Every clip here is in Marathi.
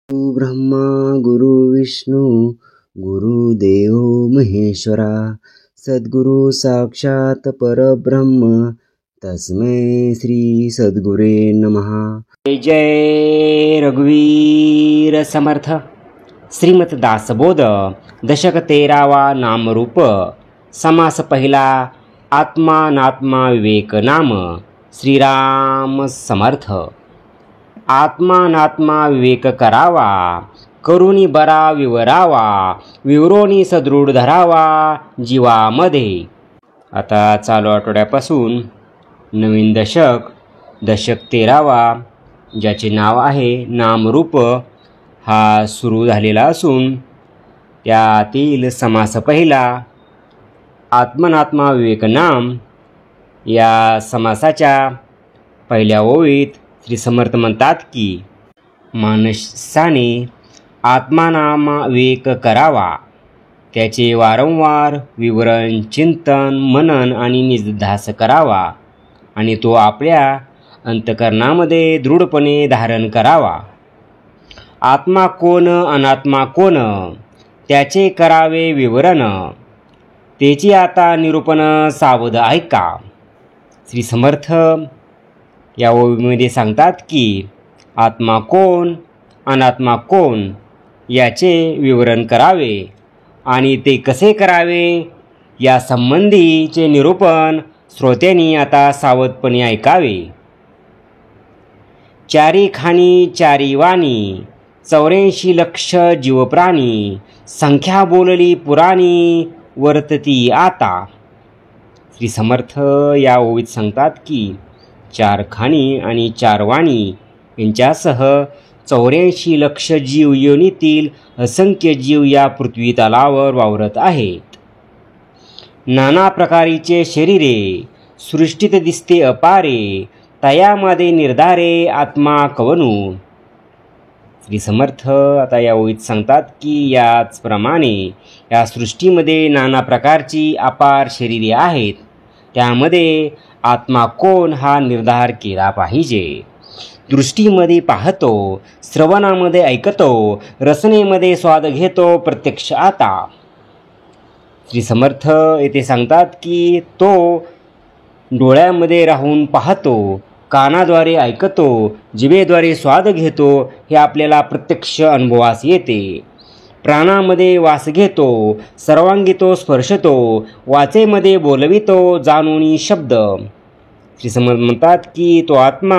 ब्रह्मा गुरु विष्णु गुरुदेव महेश्वरा सद्गुरु साक्षात परब्रह्म तस्मै श्री सद्गुरे नमः। जय रघुवीर समर्थ। श्रीमत दासबोध दशक 13वा नामरूप समास पहिला आत्मानात्मा विवेक नाम श्रीराम समर्थ। आत्मानात्मा विवेक करावा करुणी बरा विवरावा विवरोनी सदृढ धरावा जीवामध्ये। आता चालू आठवड्यापासून नवीन दशक 13वा ज्याचे नाव आहे नामरूप हा सुरू झालेला असून त्यातील समास पहिला आत्मनात्मा विवेक नाम या समासाच्या पहिल्या ओळीत श्री समर्थ म्हणतात की माणसाने आत्मानामा विवेक करावा, त्याचे वारंवार विवरण चिंतन मनन आणि निधिध्यास करावा आणि तो आपल्या अंतकरणामध्ये दृढपणे धारण करावा। आत्मा कोण अनात्मा कोण त्याचे करावे विवरण, त्याची आता निरूपण सावध ऐका। श्री समर्थ या ओळीमध्ये सांगतात की आत्मा कोण अनात्मा कोण याचे विवरण करावे आणि ते कसे करावे या संबंधीचे निरूपण श्रोत्यांनी आता सावधपणे ऐकावे। चारी खाणी चारी वाणी 84 लक्ष जीवप्राणी, संख्या बोलली पुराणी वर्तती आता। श्री समर्थ या ओळीत सांगतात की 4 खाणी आणि 4 वाणी यांच्यासह 84 लक्ष जीव योनीतील असंख्य जीव या पृथ्वी तलावर वावरत आहेत। नाना प्रकारीचे शरीरे सृष्टीत दिसते अपारे, तयामध्ये निर्धारे आत्मा कवनू। श्री समर्थ आता या ओळीत सांगतात की याचप्रमाणे या सृष्टीमध्ये नाना प्रकारची अपार शरीरे आहेत, त्यामध्ये आत्मा कोण हा निर्धार केला पाहिजे। दृष्टीमध्ये पाहतो, श्रवणामध्ये ऐकतो, रसनेमध्ये स्वाद घेतो प्रत्यक्ष आता। श्री समर्थ येथे सांगतात की तो डोळ्यामध्ये राहून पाहतो, कानाद्वारे ऐकतो, जिभेद्वारे स्वाद घेतो, हे आपल्याला प्रत्यक्ष अनुभवास येते। प्राणामध्ये वास घेतो, सर्वांगी तो स्पर्शतो, वाचेमध्ये बोलवितो जाणूनी शब्द। श्री समर्थ म्हणतात की तो आत्मा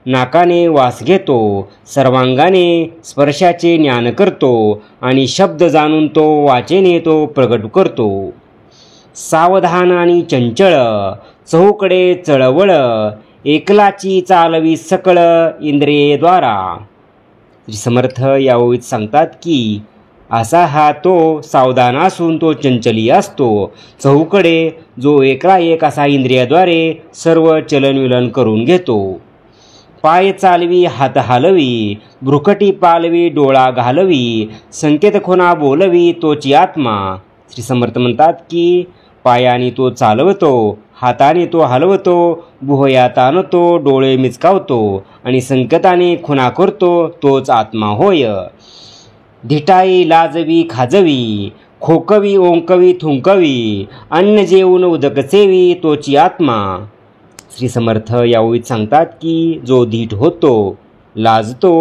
नाकाने वास घेतो, सर्वांगाने स्पर्शाचे ज्ञान करतो आणि शब्द जाणून तो वाचेने तो प्रगट करतो। सावधान आणि चंचळ चहूकडे चळवळ, एकलाची चालवी सकळ इंद्रियेद्वारा। श्री समर्थ या ओळीत सांगतात की असा हा तो सावधान असून तो चंचली असतो, चहूकडे जो एकला एक असा इंद्रियाद्वारे सर्व चलनविलन करून घेतो। पाय चालवी हात हालवी, भ्रुकटी पालवी डोळा घालवी, संकेत खुणा बोलवी तोची आत्मा। श्री समर्थ म्हणतात की पायाने तो चालवतो, हाताने तो हलवतो, भुवया ताणतो, डोळे मिचकावतो आणि संकेताने खुणा करतो तोच आत्मा होय। धिटाई लाजवी खाजवी, खोकवी ओंकवी थुंकवी, अन्न जेवून उदक सेवी तोची आत्मा। श्री समर्थ या ओळीत सांगतात की जो धीट होतो, लाजतो,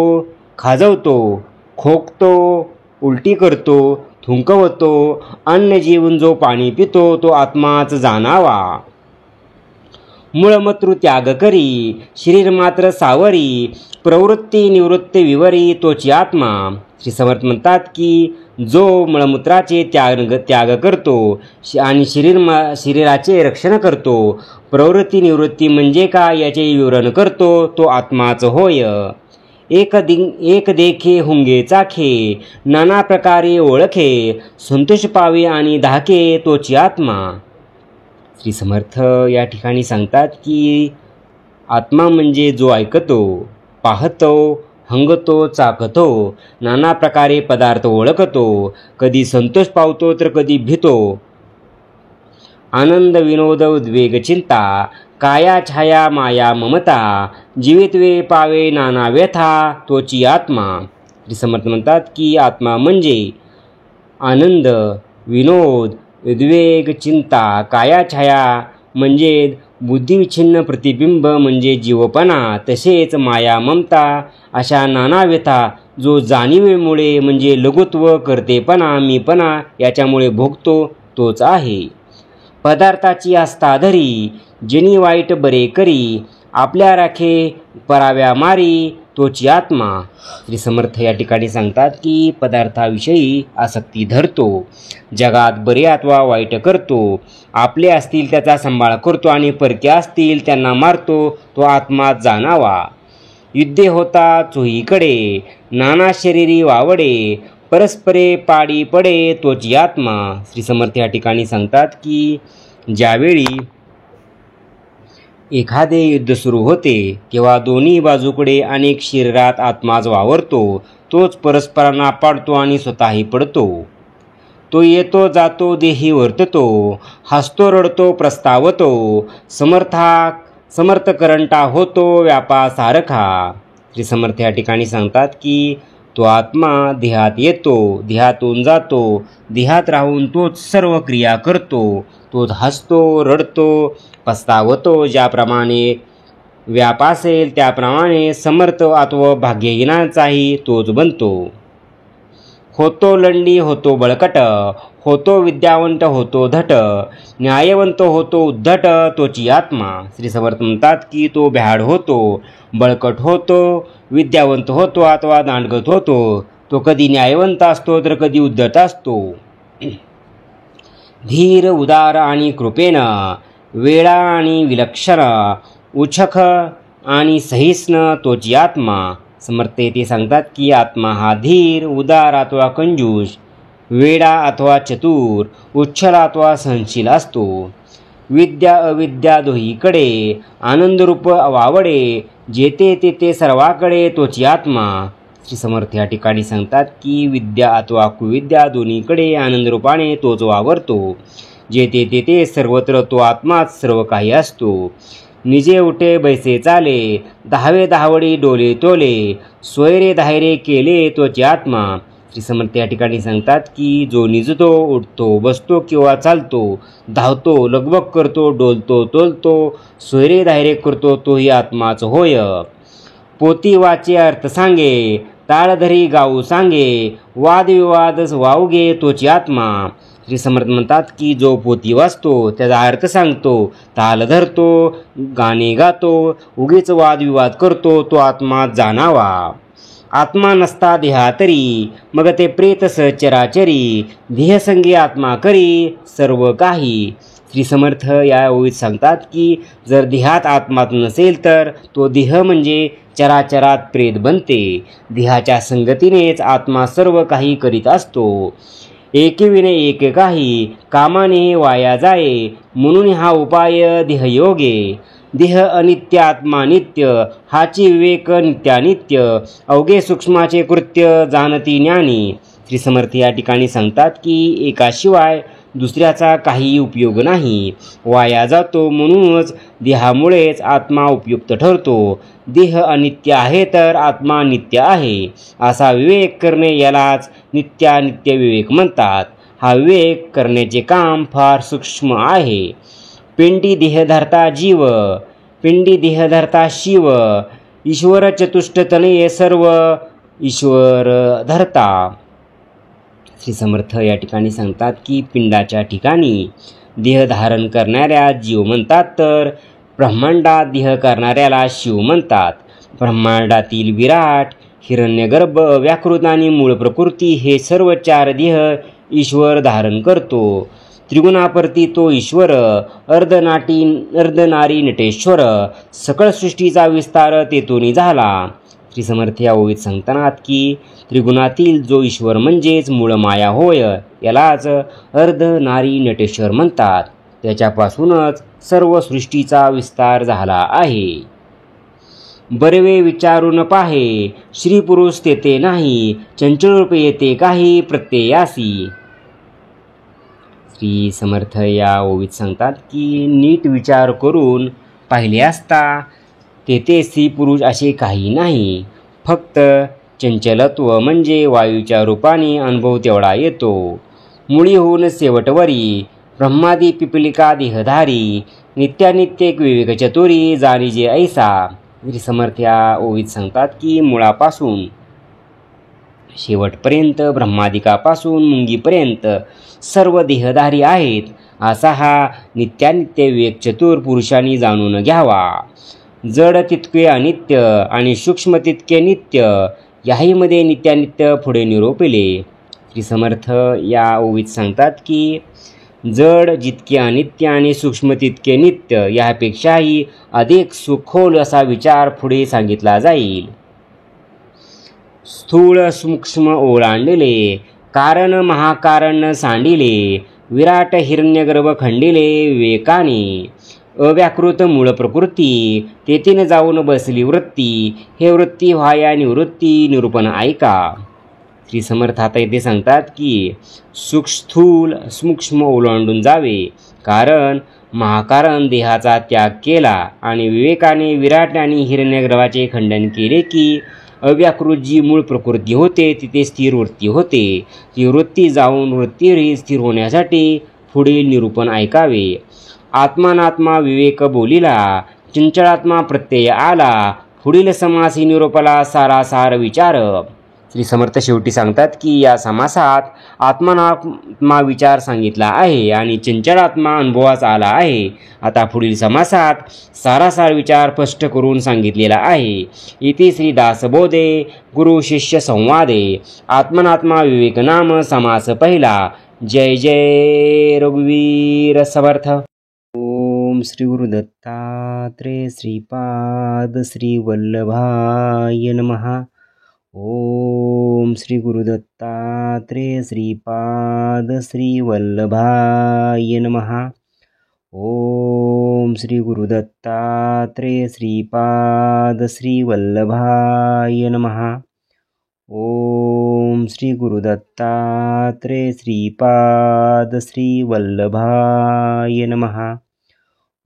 खाजवतो, खोकतो, उलटी करतो, थुंकवतो, अन्न जेवून जो पाणी पितो तो आत्माच जाणावा। मूळमतृ त्याग करी, शरीर मात्र सावरी, प्रवृत्ती निवृत्ती विवरी तोची आत्मा। श्री समर्थ म्हणतात की जो मूळमूत्राचे त्याग करतो आणि शरीराचे रक्षण करतो, प्रवृत्ती निवृत्ती म्हणजे काय याचे विवरण करतो तो आत्माच होय। एक देखे हुंगे चाखे, नाना प्रकारे ओळखे, संतोष पावे आणि धाके तोची आत्मा। श्री समर्थ या ठिकाणी सांगतात की आत्मा म्हणजे जो ऐकतो, पाहतो, हंगतो, चाकतो, नाना प्रकारे पदार्थ ओळखतो, कधी संतोष पावतो तर कधी भीतो, आनंद विनोद उद्वेग चिंता, काया छाया माया ममता, जीवितवे पावे नाना व्यथा तोची आत्मा। श्री समर्थ म्हणतात की आत्मा म्हणजे आनंद, विनोद, उद्वेग, चिंता, कायाछाया म्हणजे बुद्धिविच्छिन्न प्रतिबिंब म्हणजे जीवपणा, तसेच माया, ममता अशा नाना व्यथा जो जाणीवेमुळे म्हणजे लघुत्व, करतेपणा, मीपणा याच्यामुळे भोगतो तोच आहे. पदार्थाची आस्था धरी, जनी वाईट बरे करी, आपल्या राखे पराव्या मारी, तोची आत्मा. श्री समर्थ या ठिकाणी सांगतात की पदार्थाविषयी आसक्ती धरतो, जगात बरे अथवा वाईट करतो, आपले असतील त्याचा सांभाळ करतो आणि परके असतील त्यांना मारतो, तो आत्मा जाणावा. युद्धे होता चोहीकडे, नाना शरीरी वावडे, परस्परे पाडी पडे, तोची आत्मा. श्री समर्थ या ठिकाणी सांगतात की ज्यावेळी एखादे युद्ध सुरू होते तेव्हा दोन्ही बाजूकडे अनेक शरीरात आत्माच वावरतो, तोच परस्परांना पाडतो आणि स्वतःही पडतो. तो येतो जातो देही वर्ततो, हसतो रडतो प्रस्तावतो, समर्थ करंटा होतो व्यापा सारखा. श्री समर्थ या ठिकाणी सांगतात की तो आत्मा देहात येतो, देहातून जातो, देहात राहून तोच सर्व क्रिया करतो, तोच हसतो रडतो पस्तावतो. ज्याप्रमाणे व्याप असेल त्याप्रमाणे समर्थ अथवा भाग्यहीनाचाही तोच बनतो. होतो लंडी होतो बळकट, होतो विद्यावंत होतो धट, न्यायवंत होतो उद्धट, तोची आत्मा. श्री समर्थ म्हणतात की तो भ्याड होतो, बळकट होतो, विद्यावंत होतो अथवा दांडगत होतो, तो कधी न्यायवंत असतो तर कधी उद्धट असतो. धीर उदार आणि कृपेनं, वेळा आणि विलक्षण, उच्छख आणि सहिष्ण, तोची आत्मा. समर्थ ते सांगतात की आत्मा हा धीर, उदार अथवा कंजूस, वेडा अथवा चतुर, उच्छल अथवा सहनशील असतो. विद्या अविद्या दोहीकडे, आनंदरूप वावडे, जेथे तेथे सर्वाकडे, तोची आत्मा. श्री समर्थ या ठिकाणी सांगतात की विद्या अथवा कुविद्या दोन्हीकडे आनंदरूपाने तोच वावरतो, जेथे तेथे सर्वत्र तो आत्माच सर्व काही असतो. निजे उठे बैसे चाले, दहावे दहावडी डोले तोले, सोयरे धायरे केले, तोची आत्मा. श्री समर्थ या ठिकाणी सांगतात की जो निजतो, उठतो, बसतो किंवा चालतो, धावतो, लगबग करतो, डोलतो तोलतो, सोयरे धायरे करतो, तोही आत्माच होय. पोती वाचे अर्थ सांगे, ताळधरी गाऊ सांगे, वादविवाद वावगे, तोची आत्मा. श्री समर्थ म्हणतात की जो पोती वाचतो, त्याचा अर्थ सांगतो, ताल धरतो, गाणे गातो, उगीच वादविवाद करतो, तो आत्मा जाणावा. आत्मा नसता देहातरी, मग ते प्रेत चराचरी, देहसंगी आत्मा करी सर्व काही. श्री समर्थ या ओळीत सांगतात की जर देहात आत्मा नसेल तर तो देह म्हणजे चराचरात प्रेत बनते. देहाच्या संगतीनेच आत्मा सर्व काही करीत असतो. एकेविने एक काही, कामाने वाया जाये, म्हणून हा उपाय देहयोगे. देह अनित्य आत्मा नित्य, हाची विवेक नित्यानित्य, अवघे सूक्ष्माचे कृत्य जाणती ज्ञानी. श्री समर्थ या ठिकाणी सांगतात की एकाशिवाय दुसऱ्याचा काही उपयोग नाही, वाया जातो, म्हणूनच देहामुळेच आत्मा उपयुक्त ठरतो. देह अनित्य आहे तर आत्मा नित्य आहे असा विवेक करणे यालाच नित्यानित्य विवेक म्हणतात. हा विवेक करण्याचे काम फार सूक्ष्म आहे. पिंडी देहधर्ता जीव, पिंडी देहधर्ता शिव, ईश्वर चतुष्टतनये सर्व ईश्वर धरता. श्री समर्थ या ठिकाणी सांगतात की पिंडाच्या ठिकाणी देह धारण करणाऱ्या जीव म्हणतात तर ब्रह्मांडात देह करणाऱ्याला शिव म्हणतात. ब्रह्मांडातील विराट, हिरण्यगर्भ, व्याकृत आणि मूळ प्रकृती हे सर्व चार देह ईश्वर धारण करतो. त्रिगुणाप्रती तो ईश्वर, अर्धनारी नटेश्वर, सकळ सृष्टीचा विस्तार तेथून झाला. श्री समर्थ या ओळीत सांगतात की त्रिगुणातील जो ईश्वर म्हणजेच मूळ माया होय, यालाच अर्धनारी नटेश्वर म्हणतात. त्याच्यापासूनच सर्व सृष्टीचा विस्तार झाला आहे. बरवे विचारून पाहे, श्री पुरुष तेथे नाही, चंचल रूप येते काही प्रत्ययासी. श्री समर्थ या ओळीत सांगतात की नीट विचार करून पाहिले असता तेथे स्त्री पुरुष असे काही नाही, फक्त चंचलत्व म्हणजे वायूच्या रूपाने अनुभव तेवढा येतो. मुळी होऊन शेवटवरी ब्रह्मादी पिपलिका देहधारी नित्यानित्य विवेक चतुरी जाणीजे ऐसा. श्री समर्थ या ओवीत सांगतात की मुळापासून शेवटपर्यंत ब्रह्मादिकापासून मुंगीपर्यंत सर्व देहधारी आहेत असा हा नित्यानित्य विवेक चतुर पुरुषांनी जाणून घ्यावा. जड तितके अनित्य आणि सूक्ष्म तितके नित्य याहीमध्ये नित्यानित्य पुढे निरोपिले. श्री समर्थ या ओवीत सांगतात की जड जितके अनित्य आणि सूक्ष्म तितके नित्य यापेक्षाही अधिक सुखोल असा विचार पुढे सांगितला जाईल. स्थूळ सूक्ष्म ओलांडले कारण महाकारण सांडिले विराट हिरण्यगर्भ खंडिले विवेकाने अव्याकृत मूळ प्रकृती तेथीन जाऊन बसली वृत्ती हे वृत्ती व्हाया निवृत्ती निरूपण ऐका. श्री समर्थ आता इथे सांगतात की स्थूल सूक्ष्म ओलांडून जावे कारण महाकारण देहाचा त्याग केला आणि विवेकाने विराट आणि हिरण्यगर्भाचे खंडन केले की अव्याकृत जी मूळ प्रकृती होते तिथे स्थिर वृत्ती होते. ती वृत्ती जाऊन वृत्तीवरील स्थिर होण्यासाठी पुढील निरूपण ऐकावे. आत्मानात्मा विवेक बोलिला चंचलात्मा प्रत्यय आला पुढील समासी निरूपला सारासार विचार. श्री समर्थ शेवटी सांगतात की या समासात आत्मानात्मा विचार सांगितला आहे आणि चंचलात्मा अनुभवास आला आहे. आता पुढील समासात सारासार विचार स्पष्ट करून सांगितलेला आहे. इति श्री दासबोधे गुरु शिष्य संवादे आत्मनात्मा विवेक नाम समास पहिला. जय जय रघुवीर समर्थ. ओम श्री गुरु दत्तात्रेय श्रीपाद श्री वल्लभाय नमः. ओम श्री गुरु दत्तात्रेय श्रीपाद श्री वल्लभाय नमः. ओम श्री गुरु दत्तात्रेय श्रीपाद श्री वल्लभाय नमः. ओम श्री गुरु दत्तात्रेय श्रीपाद श्री वल्लभाय नमः.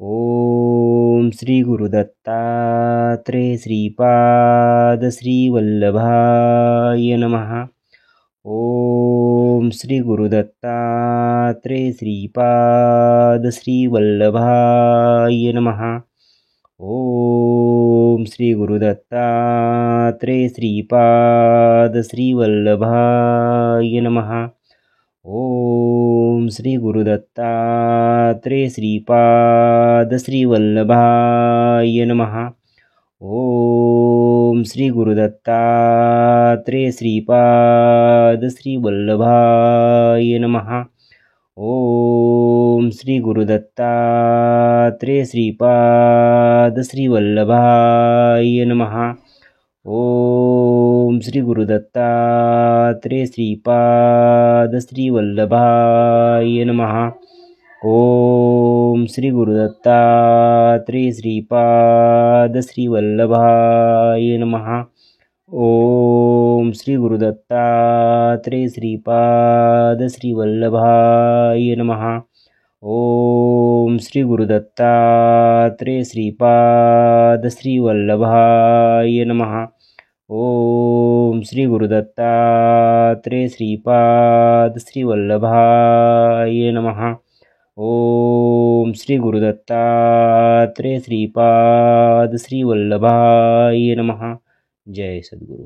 ओम श्री गुरु दत्तात्रेय श्रीपाद श्री वल्लभाय नमः. ओम श्री गुरु दत्तात्रेय श्रीपाद श्री वल्लभाय नमः. ओम श्री गुरु दत्तात्रेय श्रीपाद श्री वल्लभाय नमः. ओम श्री गुरु दत्तात्रेय श्रीपाद श्री वल्लभाय नमः. ओम श्री गुरु दत्तात्रेय श्रीपाद श्री वल्लभाय नमः. ओम श्री गुरु दत्तात्रेय श्रीपाद श्री वल्लभाय नमः. ओम श्री गुरु दत्तात्रेय श्रीपाद श्री वल्लभाय नमः. ओम श्री गुरु दत्तात्रेय श्रीपाद श्री वल्लभाय नमः. ओम श्री गुरु दत्तात्रेय श्रीपाद श्री वल्लभाय नमः. ओम श्री गुरु दत्तात्रेय श्रीपाद श्री वल्लभाय नमः. ओम श्री गुरु दत्तात्रेय श्रीपाद श्री वल्लभाय नमः. ओम श्री गुरु दत्तात्रेय श्रीपाद श्री वल्लभाय नमः. जय सद्गुरु.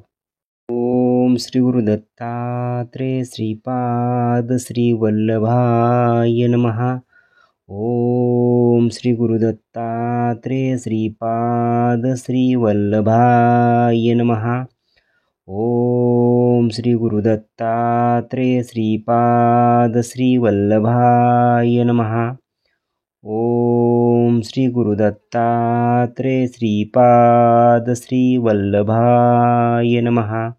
ओम श्री गुरु दत्तात्रेय श्रीपाद श्री वल्लभाय नमः. ओम श्री गुरु दत्तात्रेय श्रीपाद श्री वल्लभाय नमः. ओम श्री गुरु दत्तात्रेय श्रीपाद श्री वल्लभाय नमः. ओम श्री गुरु दत्तात्रेय श्रीपाद श्री वल्लभाय नमः.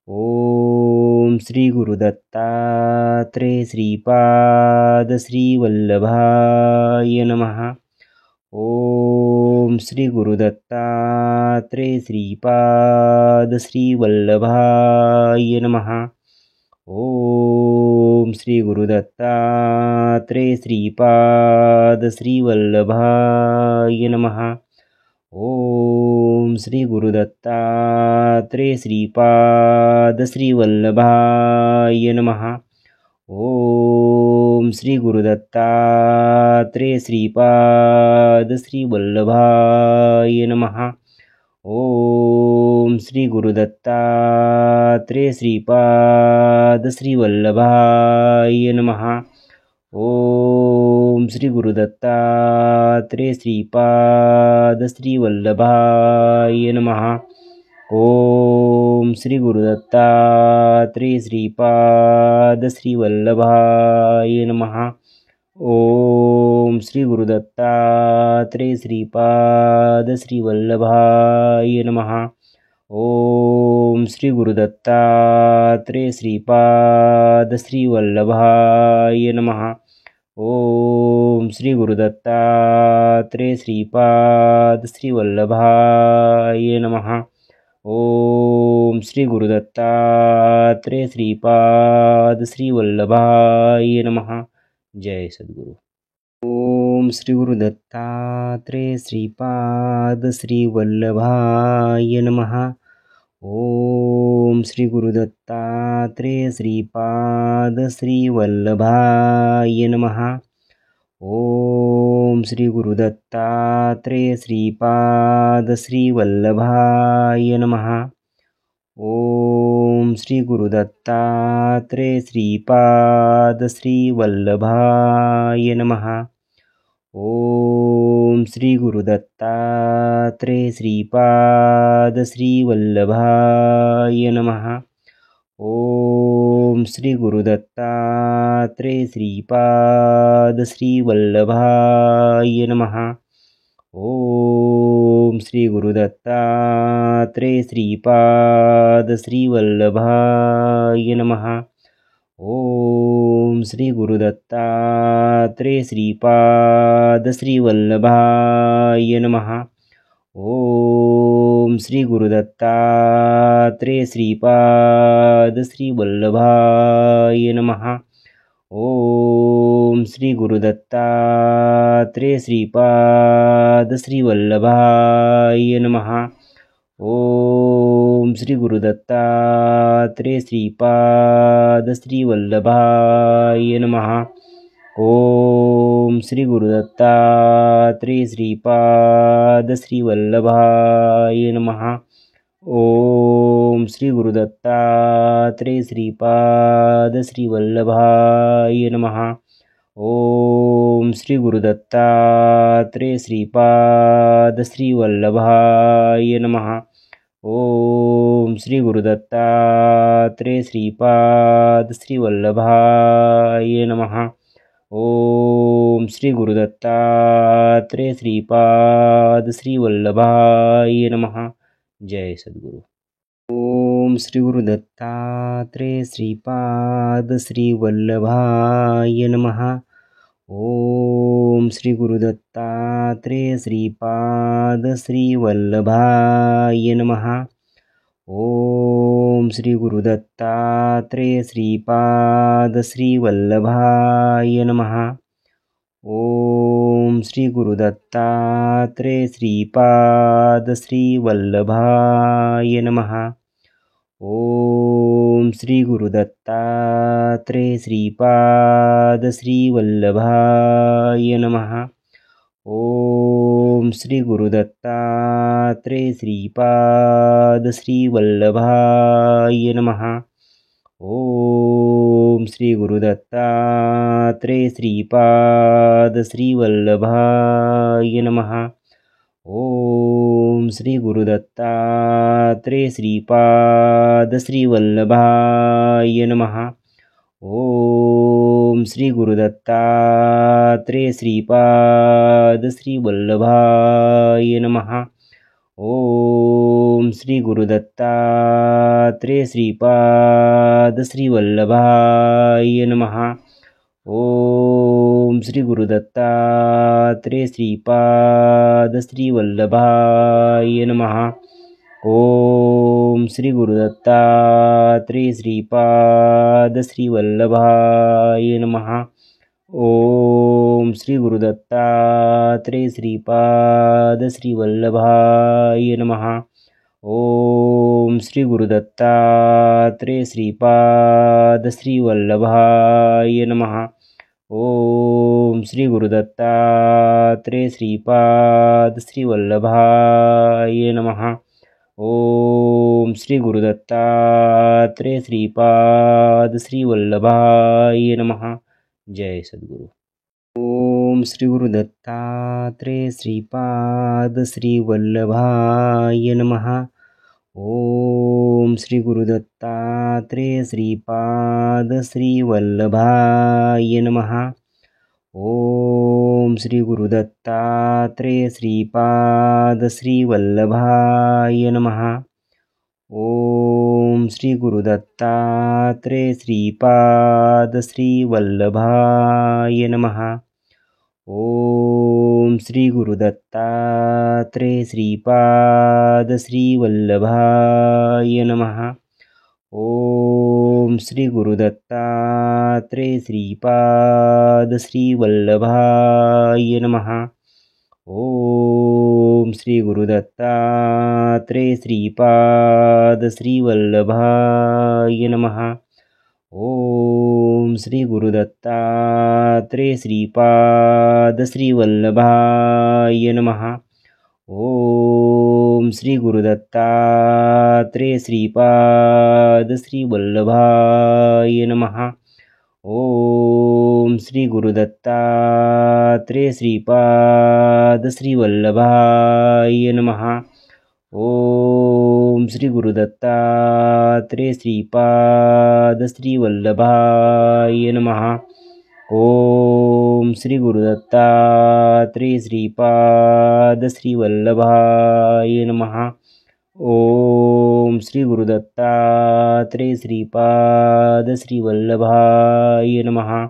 ओम श्री गुरु दत्तात्रेय श्रीपाद श्री वल्लभाय नमः. ओम श्री गुरु दत्तात्रेय श्रीपाद श्री वल्लभाय नमः. ओम श्री गुरु दत्तात्रेय श्रीपाद श्री वल्लभाय नमः. ओम श्री गुरुदत्तात्रेय श्रीपाद श्रीवल्लभाय नमः. ओम श्री गुरुदत्तात्रेय श्रीपाद श्रीवल्लभाय नमः. ओम श्री गुरुदत्तात्रेय श्रीपाद श्रीवल्लभाय नमः. ओम श्री गुरुदत्तात्रेय श्रीपाद श्रीवल्लभाय नमः. ओम श्री गुरुदत्तात्रेय श्रीपाद श्रीवल्लभाय नमः. ओम श्री गुरुदत्तात्रेय श्रीपाद श्रीवल्लभाय नमः. ओम श्री गुरुदत्तात्रेय श्रीपाद श्रीवल्लभाय नमः. ओम श्री गुरुदत्तात्रेय श्रीपाद श्रीवल्लभाय नमः. ओम श्री गुरुदत्तात्रेय श्रीपाद श्रीवल्लभाय नमः. जय सद्गुरु. ओम श्री गुरुदत्तात्रेय श्रीपाद श्रीवल्लभाय नमः. ओम श्री गुरुदत्तात्रेय श्रीपाद श्रीवल्लभाय नमः. ओम श्री गुरुदत्तात्रेय श्रीपाद श्रीवल्लभाय नमः. ओम श्री गुरुदत्तात्रेय श्रीपाद श्रीवल्लभाय नमः. ओम श्री गुरुदत्तात्रेय श्रीपाद श्रीवल्लभाय नमः. ओम श्री गुरुदत्तात्रेय श्रीपाद श्रीवल्लभाय नमः. ओम श्री गुरुदत्तात्रेय श्रीपाद श्रीवल्लभाय नमः. ओम श्री गुरुदत्तात्रेय श्रीपाद श्रीवल्लभाय नमः. ओम श्री गुरुदत्तात्रेय श्रीपाद श्रीवल्लभाय नमः. ओम श्री गुरुदत्तात्रेय श्रीपाद श्रीवल्लभाय नमः. ओम श्री गुरुदत्तात्रेय श्रीपाद श्रीवल्लभाय नमः. ओम श्री गुरुदत्तात्रेय श्रीपाद श्रीवल्लभाय नमः. ओम श्री गुरुदत्तात्रेय श्रीपाद श्रीवल्लभाय नमः. ओम श्री गुरुदत्तात्रेय श्रीपाद श्रीवल्लभाय नमः. ओम श्री गुरुदत्तात्रेय श्रीपाद श्रीवल्लभाय नमः. ओम श्री गुरुदत्तात्रेय श्रीपाद श्रीवल्लभाय नमः. जय सद्गुरु. ओम श्री गुरुदत्तात्रेय श्रीपाद श्रीवल्लभाय नमः. ओम श्री गुरुदत्तात्रेय श्रीपाद श्रीवल्लभाय नमः. ओम श्री गुरुदत्तात्रेय श्रीपाद श्रीवल्लभाय नमः. ओम श्री गुरुदत्तात्रेय श्रीपाद श्रीवल्लभाय नमः. ओम श्री गुरुदत्तात्रेय श्रीपाद श्रीवल्लभाय नमः. ओम श्री गुरुदत्तात्रेय श्रीपाद श्रीवल्लभाय नमः. ओम श्री गुरुदत्तात्रेय श्रीपाद श्रीवल्लभाय नमः. ओम श्री गुरुदत्तात्रेय श्रीपाद श्रीवल्लभाय नमः. ओम श्री गुरुदत्तात्रेय श्रीपाद श्रीवल्लभाय नमः. ओम श्री गुरुदत्तात्रेय श्रीपाद श्रीवल्लभाय नमः. ओम श्री गुरुदत्तात्रेय श्रीपाद श्रीवल्लभाय नमः. ओम श्री गुरुदत्तात्रेय श्रीपाद श्रीवल्लभाय नमः. ओम श्री गुरुदत्तात्रेय श्रीपाद श्रीवल्लभाय नमः. ओम श्री गुरुदत्तात्रेय श्रीपाद श्रीवल्लभाय नमः. ओम श्री गुरुदत्तात्रेय श्रीपाद श्रीवल्लभाय नमः. ओम श्री गुरुदत्तात्रेय श्रीपाद श्रीवल्लभाय नमः. जय सद्गुरु. ओम श्री गुरुदत्तात्रेय श्रीपाद श्रीवल्लभाय नमः. ओम श्री गुरुदत्तात्रेय श्रीपाद श्रीवल्लभाय नमः. ओम श्री गुरुदत्तात्रेय श्रीपाद श्रीवल्लभाय नमः. ओम श्री गुरुदत्तात्रेय श्रीपाद श्रीवल्लभाय नमः. ओम श्री गुरुदत्तात्रेय श्रीपाद श्रीवल्लभाय नमः. ओम श्री गुरुदत्तात्रेय श्रीपाद श्रीवल्लभाय नमः. ओम श्री गुरुदत्तात्रेय श्रीपाद श्रीवल्लभाय नमः. ओम श्री गुरुदत्तात्रेय श्रीपाद श्रीवल्लभाय नमः. ओम श्री गुरुदत्तात्रेय श्रीपाद श्रीवल्लभाय नमः. ओम श्री गुरुदत्तात्रेय श्रीपाद श्रीवल्लभाय नमः. ओम श्री गुरुदत्तात्रेय श्रीपाद श्रीवल्लभाय नमः. ओम श्री गुरुदत्तात्रेय श्रीपाद श्रीवल्लभाय नमः. ओम श्री गुरुदत्तात्रेय श्रीपाद श्रीवल्लभाय नमः.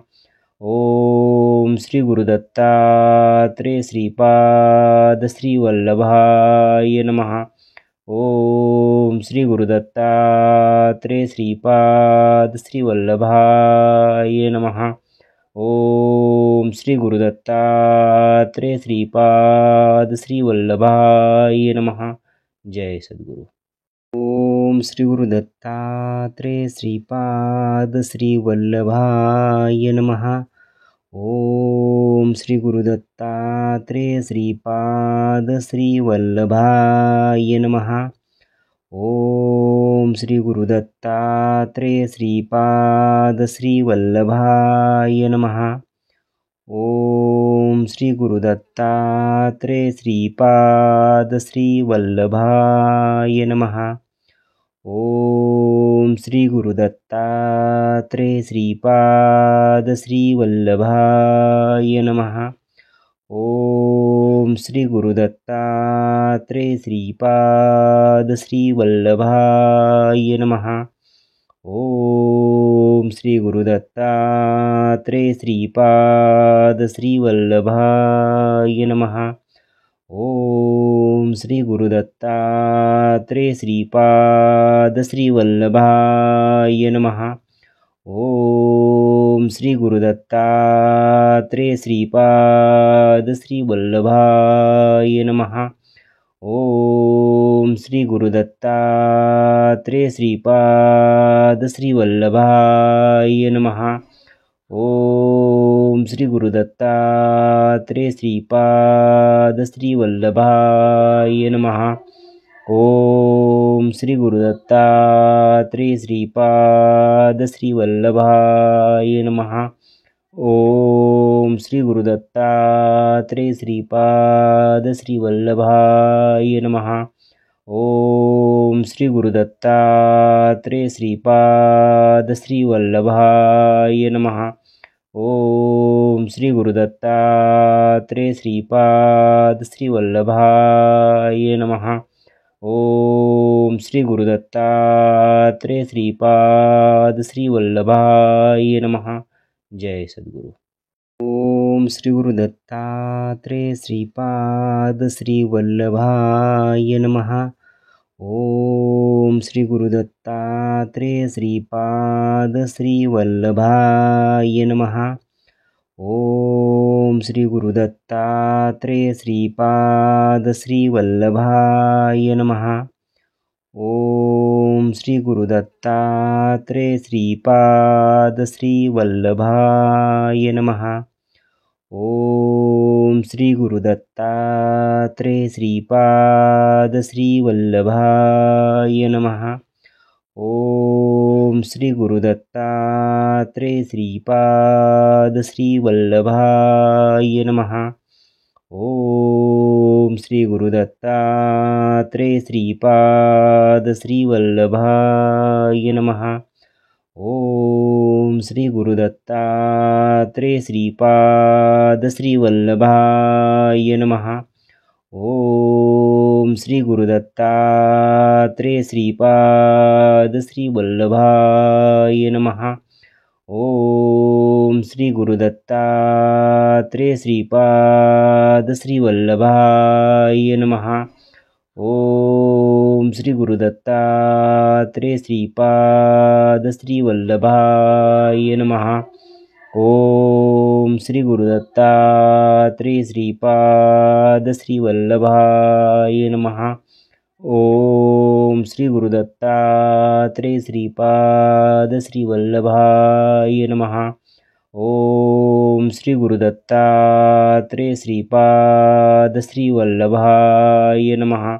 ओम श्री गुरुदत्तात्रेय श्रीपाद श्रीवल्लभाय नमः. ओम श्री गुरुदत्तात्रेय श्रीपाद श्रीवल्लभाय नमः. ओम श्री गुरुदत्तात्रेय श्रीपाद श्रीवल्लभाय नमः. जय सद्गुरु. ओम श्री गुरुदत्तात्रेय श्रीपाद श्रीवल्लभाय नमः. ओम श्री गुरुदत्तात्रेय श्रीपाद श्रीवल्लभाय नमः. ओम श्री गुरुदत्तात्रेय श्रीपाद श्रीवल्लभाय नमः. ओम श्री गुरुदत्तात्रेय श्रीपाद श्रीवल्लभाय नमः. ओम श्री गुरुदत्तात्रेय श्रीपाद श्रीवल्लभाय नमः. ओम श्री गुरुदत्तात्रेय श्रीपाद श्रीवल्लभाय नमः. ओम श्री गुरुदत्तात्रेय श्रीपाद श्रीवल्लभाय नमः. ओम श्री गुरुदत्तात्रेय श्रीपाद श्रीवल्लभाय नमः. ओम श्री गुरुदत्तात्रेय श्रीपाद श्रीवल्लभाय नमः. ओम श्री गुरुदत्तात्रेय श्रीपाद श्रीवल्लभाय नमः. ओम श्री गुरुदत्तात्रेय श्रीपाद श्रीवल्लभाय नमः. ओम श्री गुरुदत्तात्रेय श्रीपाद श्रीवल्लभाय नमः. ओम श्री गुरुदत्तात्रेय श्रीपाद श्रीवल्लभाय नमः. ओम श्री गुरुदत्तात्रेय श्रीपाद श्रीवल्लभाय नमः. ओम श्री गुरुदत्तात्रेय श्रीपाद श्रीवल्लभाय नमः. ओम श्री गुरुदत्तात्रेय श्रीपाद श्रीवल्लभाय नमः. जय सद्गुरु. ओम श्री गुरुदत्तात्रेय श्रीपाद श्रीवल्लभाय नमः. ओम श्री गुरुदत्तात्रेय श्रीपाद श्रीवल्लभाय नमः. ओम श्री गुरुदत्तात्रेय श्रीपाद श्रीवल्लभाय नमः. ओम श्री गुरुदत्तात्रेय श्रीपाद श्रीवल्लभाय नमः. ओम श्री गुरुदत्तात्रेय श्रीपाद श्रीवल्लभाय नमः. ओम श्री गुरुदत्तात्रेय श्रीपाद श्रीवल्लभाय नमः. ओम श्री गुरुदत्तात्रेय श्रीपाद श्रीवल्लभाय नमः. ओम श्री गुरुदत्तात्रेय श्रीपाद श्रीवल्लभाय नमः. ओम श्री गुरुदत्तात्रेय श्रीपाद श्रीवल्लभाय नमः. ओम श्री गुरुदत्तात्रेय श्रीपाद श्रीवल्लभाय नमः. ओम श्री गुरुदत्तात्रेय श्रीपाद श्रीवल्लभाय नमः. ओम श्री गुरुदत्तात्रेय श्रीपाद श्रीवल्लभाय नमः. ओम श्री गुरुदत्तात्रेय श्रीपाद श्रीवल्लभाय नमः. ओम श्री गुरुदत्तात्रेय श्रीपाद श्रीवल्लभाय नमः.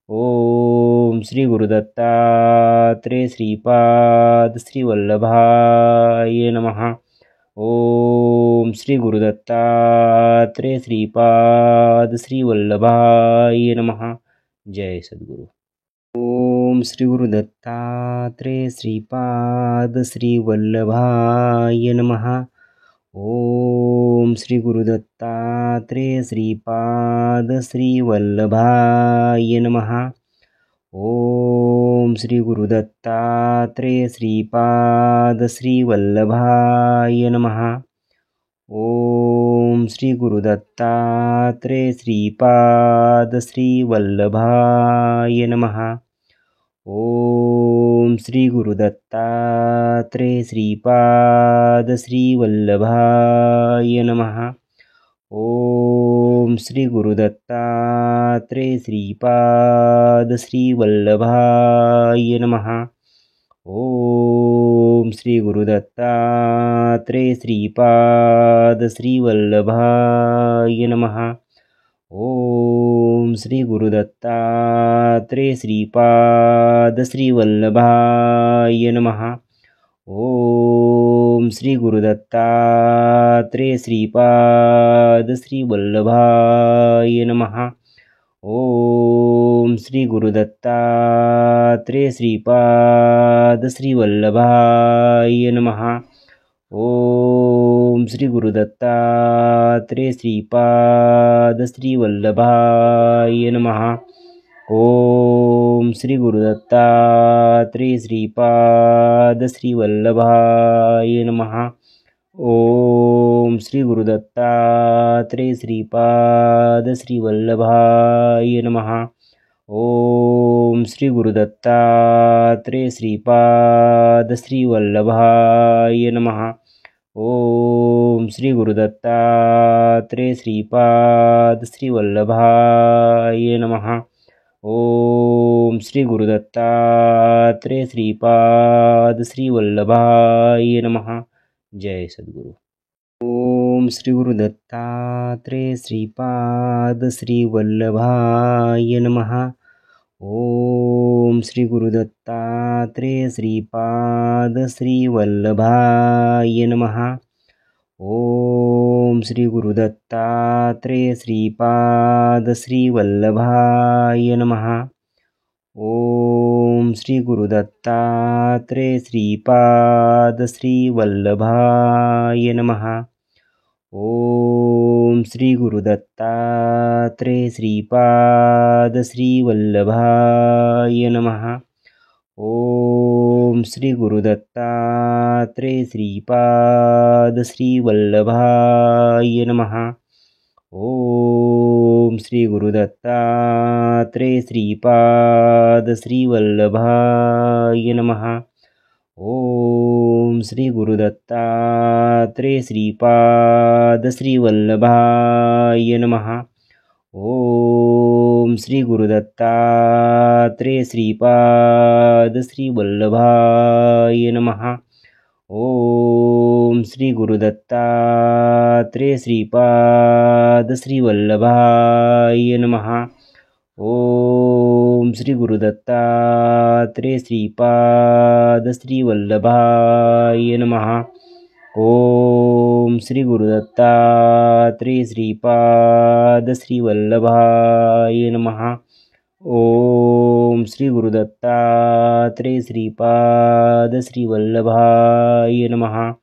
ओम श्री गुरुदत्तात्रेय श्रीपाद श्रीवल्लभाय नमः. ओम श्री गुरुदत्तात्रेय श्रीपाद श्रीवल्लभाय नमः. जय सद्गुरु. ओम श्री गुरुदत्तात्रेय श्रीपाद श्रीवल्लभाय नमः. ओम श्री गुरुदत्तात्रेय श्रीपाद श्रीवल्लभाय नमः. ओम श्री गुरुदत्तात्रेय श्रीपाद श्रीवल्लभाय नमः. ओम श्री गुरुदत्तात्रेय श्रीपाद श्रीवल्लभाय नमः. ओम श्री गुरुदत्तात्रेय श्रीपाद श्रीवल्लभाय नमः. ओम श्री गुरुदत्तात्रेय श्रीपाद श्रीवल्लभाय नमः. ओम श्री गुरुदत्तात्रेय श्रीपाद श्रीवल्लभाय नमः. ओम श्री गुरुदत्तात्रेय श्रीपाद श्रीवल्लभाय नमः. ओम श्री गुरुदत्तात्रेय श्रीपाद श्रीवल्लभाय नमः. ओम श्री गुरुदत्तात्रेय श्रीपाद श्रीवल्लभाय नमः. ओम श्री गुरुदत्तात्रेय श्रीपाद श्रीवल्लभाय नमः. ओम श्री गुरुदत्तात्रेय श्रीपाद श्रीवल्लभाय नमः. ओम श्री गुरुदत्तात्रेय श्रीपाद श्रीवल्लभाय नमः. ओम श्री गुरुदत्तात्रेय श्रीपाद श्रीवल्लभाय नमः. ओम श्री गुरुदत्तात्रेय श्रीपाद श्रीवल्लभाय नमः. ओम श्री गुरुदत्तात्रेय श्रीपाद श्रीवल्लभाय नमः. जय सद्गुरु. ओम श्री गुरुदत्तात्रेय श्रीपाद श्रीवल्लभाय नमः. ओम श्री गुरुदत्तात्रेय श्रीपाद श्रीवल्लभाय नमः. ओम श्री गुरुदत्तात्रेय श्रीपाद श्रीवल्लभाय नमः. ओम श्री गुरुदत्तात्रेय श्रीपाद श्रीवल्लभाय नमः. ओम श्री गुरुदत्तात्रेय श्रीपाद श्रीवल्लभाय नमः. ओम श्री गुरुदत्तात्रेय श्रीपाद श्रीवल्लभाय नमः. ओम श्री गुरुदत्तात्रेय श्रीपाद श्रीवल्लभाय नमः. ओम श्री गुरुदत्तात्रेय श्रीपाद श्रीवल्लभाय नमः. ओम श्री गुरुदत्तात्रेय श्रीपाद श्रीवल्लभाय नमः. ओम श्री गुरुदत्तात्रेय श्रीपाद श्रीवल्लभाय नमः. ओम श्री गुरुदत्तात्रेय श्रीपाद श्रीवल्लभाय नमः. ओम श्री गुरुदत्तात्रेय श्रीपाद श्रीवल्लभाय नमः. ओम श्री गुरुदत्तात्रेय श्रीपाद श्रीवल्लभाय नमः.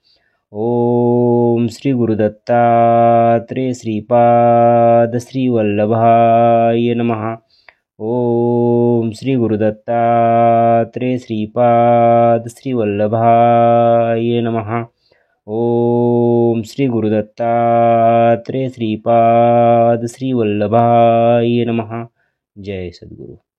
ओम श्री गुरुदत्तात्रेय श्रीपाद श्रीवल्लभाय नमः. ओम श्री गुरुदत्तात्रेय श्रीपाद श्रीवल्लभाय नमः. ओम श्री गुरुदत्तात्रेय श्रीपाद श्रीवल्लभाय नमः. जय सद्गुरु.